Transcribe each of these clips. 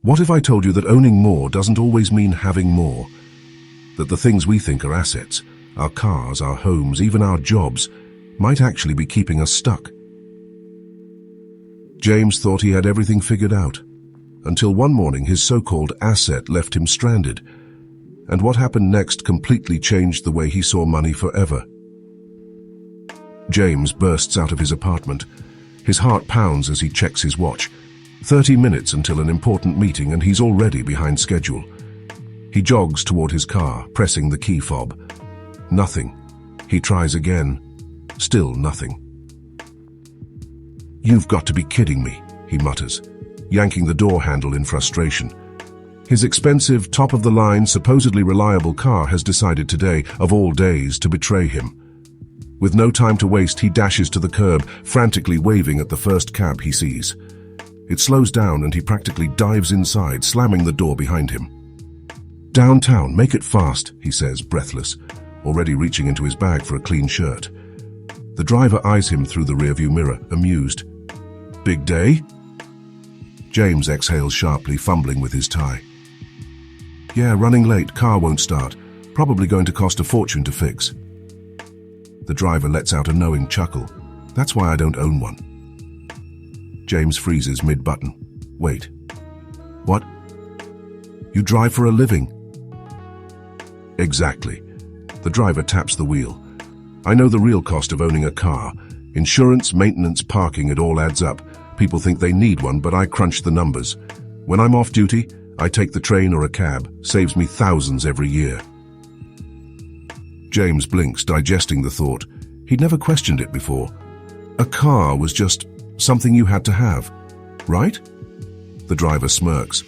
What if I told you that owning more doesn't always mean having more? That the things we think are assets, our cars, our homes, even our jobs, might actually be keeping us stuck? James thought he had everything figured out, until one morning his so-called asset left him stranded, and what happened next completely changed the way he saw money forever. James bursts out of his apartment. His heart pounds as he checks his watch. 30 minutes until an important meeting and he's already behind schedule. He jogs toward his car, pressing the key fob. Nothing. He tries again. Still nothing. "You've got to be kidding me," he mutters, yanking the door handle in frustration. His expensive, top-of-the-line, supposedly reliable car has decided today, of all days, to betray him. With no time to waste, he dashes to the curb, frantically waving at the first cab he sees. It slows down and he practically dives inside, slamming the door behind him. "Downtown, make it fast," he says, breathless, already reaching into his bag for a clean shirt. The driver eyes him through the rearview mirror, amused. "Big day?" James exhales sharply, fumbling with his tie. "Yeah, running late, car won't start. Probably going to cost a fortune to fix." The driver lets out a knowing chuckle. "That's why I don't own one." James freezes mid-button. "Wait. What? You drive for a living?" "Exactly." The driver taps the wheel. "I know the real cost of owning a car. Insurance, maintenance, parking, it all adds up. People think they need one, but I crunch the numbers. When I'm off duty, I take the train or a cab. Saves me thousands every year." James blinks, digesting the thought. He'd never questioned it before. A car was just something you had to have, right? The driver smirks.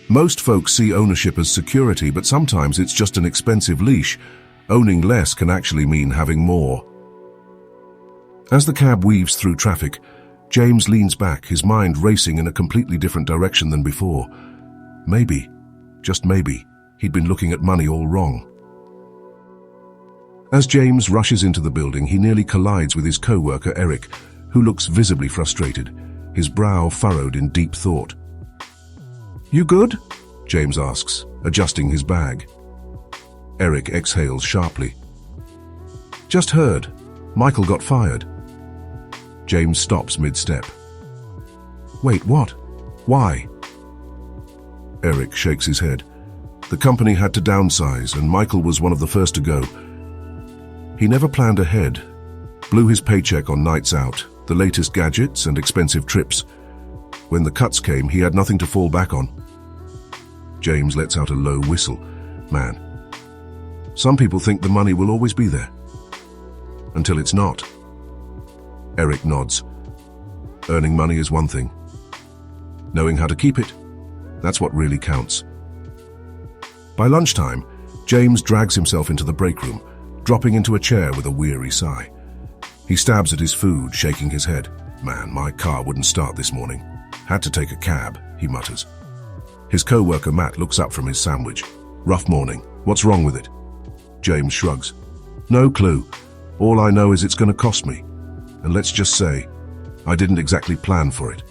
"Most folks see ownership as security, but sometimes it's just an expensive leash. Owning less can actually mean having more." As the cab weaves through traffic, James leans back, his mind racing in a completely different direction than before. Maybe, just maybe, he'd been looking at money all wrong. As James rushes into the building, he nearly collides with his co-worker Eric, who looks visibly frustrated, his brow furrowed in deep thought. "You good?" James asks, adjusting his bag. Eric exhales sharply. "Just heard. Michael got fired." James stops mid-step. "Wait, what? Why?" Eric shakes his head. "The company had to downsize, and Michael was one of the first to go. He never planned ahead, blew his paycheck on nights out, the latest gadgets and expensive trips. When the cuts came, he had nothing to fall back on." James lets out a low whistle. "Man, some people think the money will always be there. Until it's not." Eric nods. "Earning money is one thing. Knowing how to keep it, that's what really counts." By lunchtime, James drags himself into the break room, dropping into a chair with a weary sigh. He stabs at his food, shaking his head. "Man, my car wouldn't start this morning. Had to take a cab," he mutters. His co-worker Matt looks up from his sandwich. "Rough morning. What's wrong with it?" James shrugs. "No clue. All I know is it's going to cost me. And let's just say, I didn't exactly plan for it."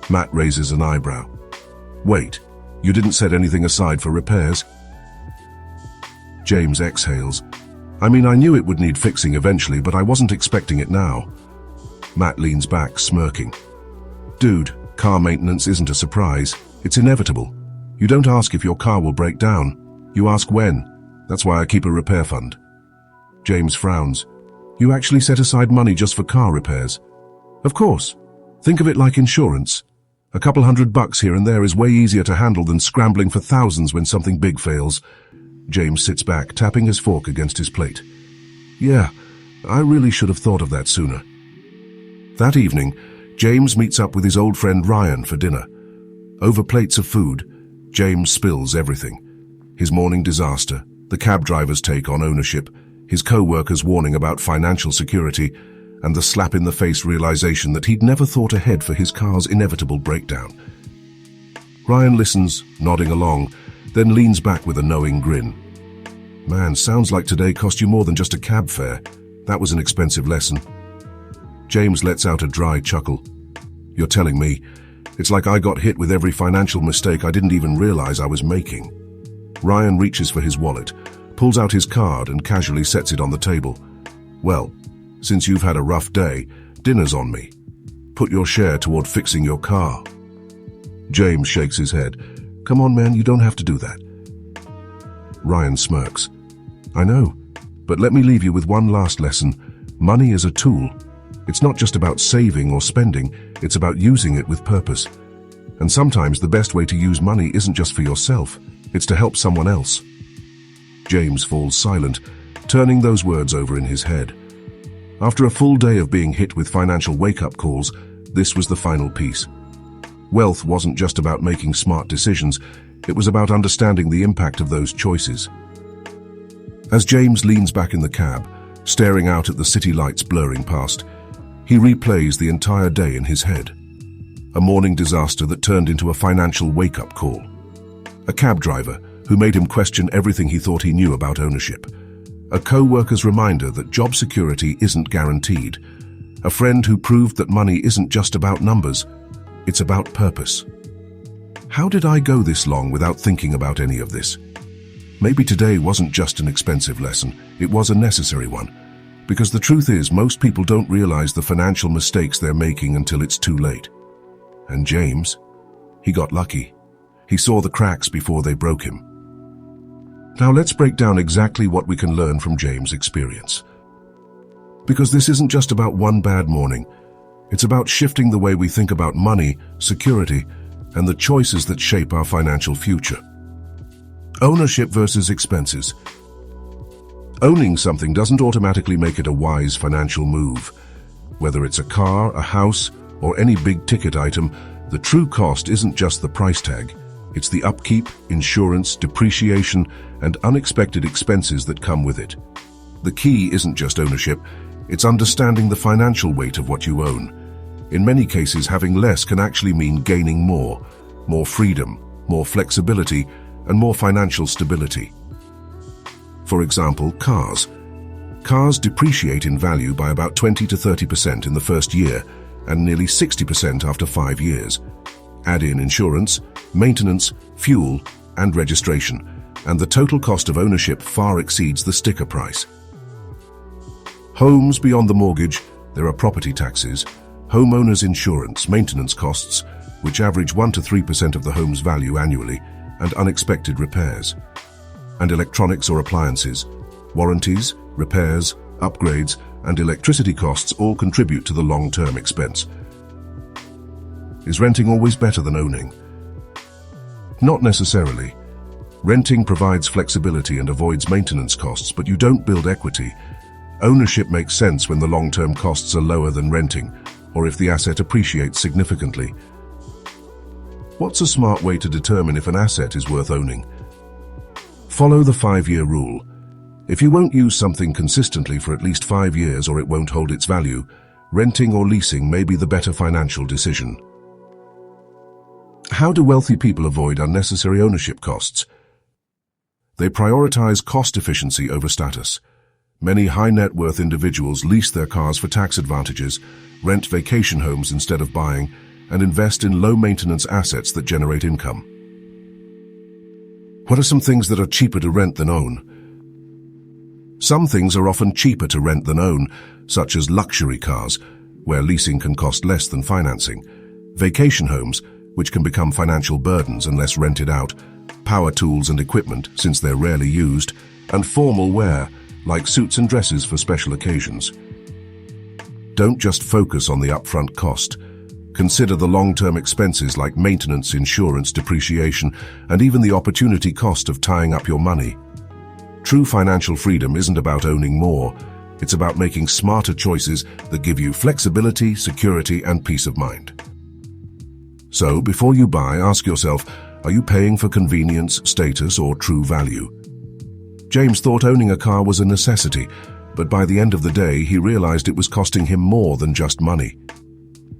Matt raises an eyebrow. "Wait, you didn't set anything aside for repairs?" James exhales. "I mean, I knew it would need fixing eventually, but I wasn't expecting it now." Matt leans back, smirking. "Dude, car maintenance isn't a surprise. It's inevitable. You don't ask if your car will break down. You ask when. That's why I keep a repair fund." James frowns. "You actually set aside money just for car repairs?" "Of course. Think of it like insurance. A couple $100 here and there is way easier to handle than scrambling for thousands when something big fails." James sits back, tapping his fork against his plate. "Yeah, I really should have thought of that sooner." That evening, James meets up with his old friend Ryan for dinner. Over plates of food, James spills everything. His morning disaster, the cab driver's take on ownership, his co-worker's warning about financial security, and the slap-in-the-face realization that he'd never thought ahead for his car's inevitable breakdown. Ryan listens, nodding along, then leans back with a knowing grin. "Man, sounds like today cost you more than just a cab fare. That was an expensive lesson." James lets out a dry chuckle. "You're telling me. It's like I got hit with every financial mistake I didn't even realize I was making. Ryan reaches for his wallet, pulls out his card and casually sets it on the table. Well, since you've had a rough day, dinner's on me. Put your share toward fixing your car. James shakes his head. Come on, man, you don't have to do that. Ryan smirks. I know, but let me leave you with one last lesson. Money is a tool. It's not just about saving or spending, it's about using it with purpose. And sometimes the best way to use money isn't just for yourself, it's to help someone else. James falls silent, turning those words over in his head. After a full day of being hit with financial wake-up calls, this was the final piece. Wealth wasn't just about making smart decisions, it was about understanding the impact of those choices. As James leans back in the cab, staring out at the city lights blurring past, he replays the entire day in his head. A morning disaster that turned into a financial wake-up call. A cab driver who made him question everything he thought he knew about ownership. A co-worker's reminder that job security isn't guaranteed. A friend who proved that money isn't just about numbers, it's about purpose. How did I go this long without thinking about any of this? Maybe today wasn't just an expensive lesson, it was a necessary one. Because the truth is, most people don't realize the financial mistakes they're making until it's too late. And James, he got lucky. He saw the cracks before they broke him. Now let's break down exactly what we can learn from James' experience. Because this isn't just about one bad morning. It's about shifting the way we think about money, security, and the choices that shape our financial future. Ownership versus expenses. Owning something doesn't automatically make it a wise financial move. Whether it's a car, a house, or any big-ticket item, the true cost isn't just the price tag. It's the upkeep, insurance, depreciation, and unexpected expenses that come with it. The key isn't just ownership, it's understanding the financial weight of what you own. In many cases, having less can actually mean gaining more freedom, more flexibility, and more financial stability. For example, cars. Cars depreciate in value by about 20 to 30% in the first year and nearly 60% after 5 years. Add in insurance, maintenance, fuel, and registration, and the total cost of ownership far exceeds the sticker price. Homes beyond the mortgage, there are property taxes, homeowners insurance, maintenance costs, which average 1 to 3% of the home's value annually, and unexpected repairs. And electronics or appliances, warranties, repairs, upgrades, and electricity costs all contribute to the long-term expense. Is renting always better than owning? Not necessarily. Renting provides flexibility and avoids maintenance costs, but you don't build equity. Ownership makes sense when the long-term costs are lower than renting, or if the asset appreciates significantly. What's a smart way to determine if an asset is worth owning? Follow the 5-year rule. If you won't use something consistently for at least 5 years or it won't hold its value, renting or leasing may be the better financial decision. How do wealthy people avoid unnecessary ownership costs? They prioritize cost efficiency over status. Many high-net-worth individuals lease their cars for tax advantages, rent vacation homes instead of buying, and invest in low-maintenance assets that generate income. What are some things that are cheaper to rent than own? Some things are often cheaper to rent than own, such as luxury cars, where leasing can cost less than financing, vacation homes, which can become financial burdens unless rented out, power tools and equipment, since they're rarely used, and formal wear, like suits and dresses for special occasions. Don't just focus on the upfront cost. Consider the long-term expenses like maintenance, insurance, depreciation, and even the opportunity cost of tying up your money. True financial freedom isn't about owning more. It's about making smarter choices that give you flexibility, security, and peace of mind. So, before you buy, ask yourself, are you paying for convenience, status, or true value? James thought owning a car was a necessity, but by the end of the day, he realized it was costing him more than just money.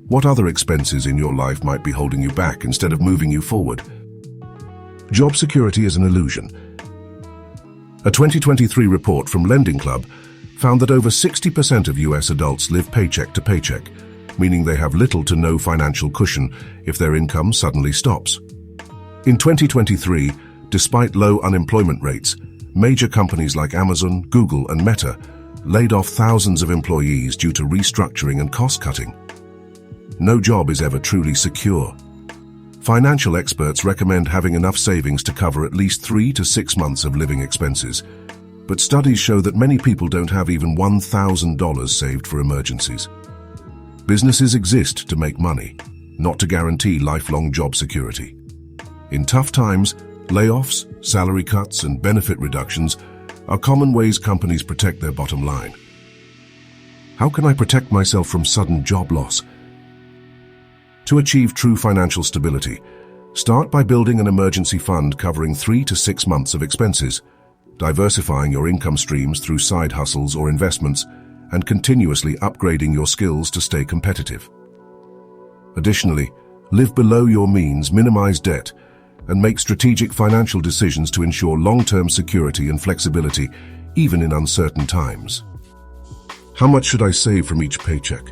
What other expenses in your life might be holding you back instead of moving you forward? Job security is an illusion. A 2023 report from Lending Club found that over 60% of US adults live paycheck to paycheck, meaning they have little to no financial cushion if their income suddenly stops. In 2023, despite low unemployment rates, major companies like Amazon, Google, and Meta laid off thousands of employees due to restructuring and cost-cutting. No job is ever truly secure. Financial experts recommend having enough savings to cover at least 3 to 6 months of living expenses, but studies show that many people don't have even $1,000 saved for emergencies. Businesses exist to make money, not to guarantee lifelong job security. In tough times, layoffs, salary cuts, and benefit reductions are common ways companies protect their bottom line. How can I protect myself from sudden job loss? To achieve true financial stability, start by building an emergency fund covering 3 to 6 months of expenses, diversifying your income streams through side hustles or investments, and continuously upgrading your skills to stay competitive. Additionally, live below your means, minimize debt, and make strategic financial decisions to ensure long-term security and flexibility, even in uncertain times. How much should I save from each paycheck?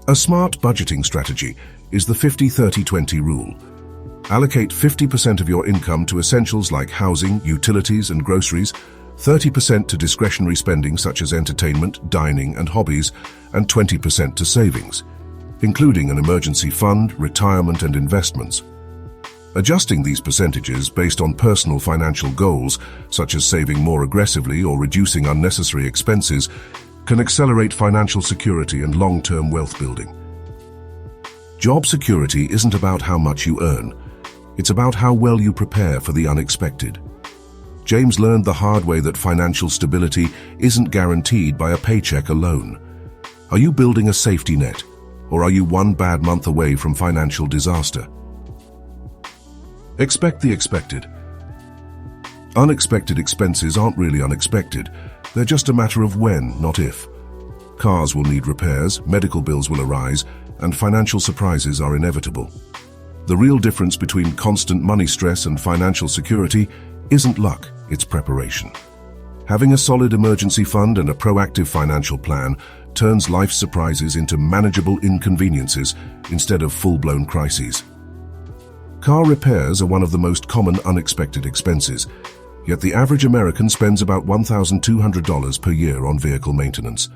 A smart budgeting strategy is the 50-30-20 rule. Allocate 50% of your income to essentials like housing, utilities, and groceries, 30% to discretionary spending such as entertainment, dining, and hobbies, and 20% to savings, including an emergency fund, retirement, and investments. Adjusting these percentages based on personal financial goals, such as saving more aggressively or reducing unnecessary expenses, can accelerate financial security and long-term wealth building. Job security isn't about how much you earn. It's about how well you prepare for the unexpected. James learned the hard way that financial stability isn't guaranteed by a paycheck alone. Are you building a safety net, or are you one bad month away from financial disaster? Expect the expected. Unexpected expenses aren't really unexpected. They're just a matter of when, not if. Cars will need repairs, medical bills will arise, and financial surprises are inevitable. The real difference between constant money stress and financial security isn't luck, it's preparation. Having a solid emergency fund and a proactive financial plan turns life's surprises into manageable inconveniences instead of full-blown crises. Car repairs are one of the most common unexpected expenses, yet the average American spends about $1,200 per year on vehicle maintenance.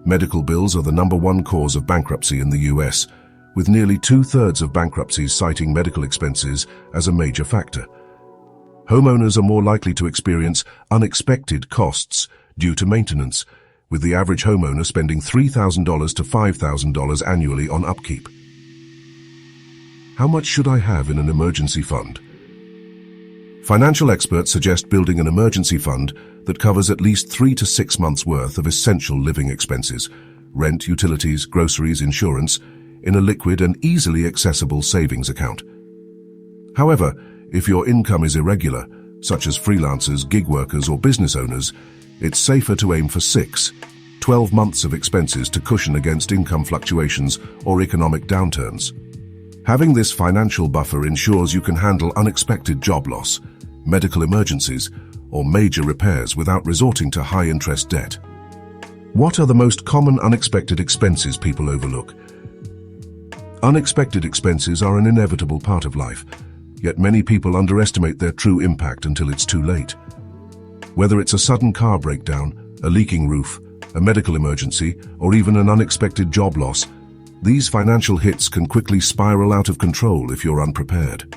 Medical bills are the #1 cause of bankruptcy in the US, with nearly 2/3 of bankruptcies citing medical expenses as a major factor. Homeowners are more likely to experience unexpected costs due to maintenance, with the average homeowner spending $3,000 to $5,000 annually on upkeep. How much should I have in an emergency fund? Financial experts suggest building an emergency fund that covers at least 3 to 6 months' worth of essential living expenses, rent, utilities, groceries, insurance, in a liquid and easily accessible savings account. However, if your income is irregular, such as freelancers, gig workers, or business owners, it's safer to aim for 12 months of expenses to cushion against income fluctuations or economic downturns. Having this financial buffer ensures you can handle unexpected job loss, medical emergencies, or major repairs without resorting to high-interest debt. What are the most common unexpected expenses people overlook? Unexpected expenses are an inevitable part of life, yet many people underestimate their true impact until it's too late. Whether it's a sudden car breakdown, a leaking roof, a medical emergency, or even an unexpected job loss, these financial hits can quickly spiral out of control if you're unprepared.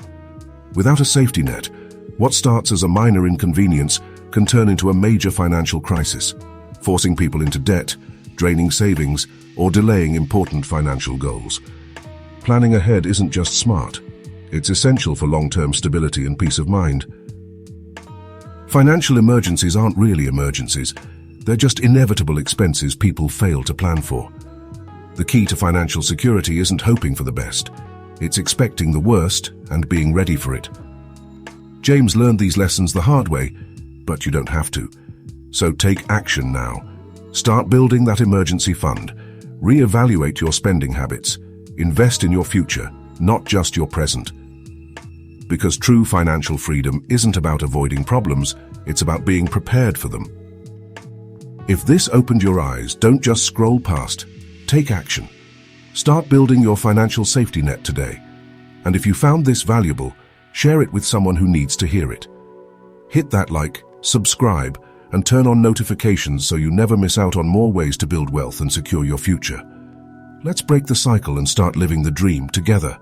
Without a safety net, what starts as a minor inconvenience can turn into a major financial crisis, forcing people into debt, draining savings, or delaying important financial goals. Planning ahead isn't just smart, it's essential for long-term stability and peace of mind. Financial emergencies aren't really emergencies, they're just inevitable expenses people fail to plan for. The key to financial security isn't hoping for the best, it's expecting the worst and being ready for it. James learned these lessons the hard way, but you don't have to. So take action now. Start building that emergency fund. Reevaluate your spending habits. Invest in your future, not just your present. Because true financial freedom isn't about avoiding problems, it's about being prepared for them. If this opened your eyes, don't just scroll past. Take action. Start building your financial safety net today. And if you found this valuable, share it with someone who needs to hear it. Hit that like, subscribe, and turn on notifications so you never miss out on more ways to build wealth and secure your future. Let's break the cycle and start living the dream together.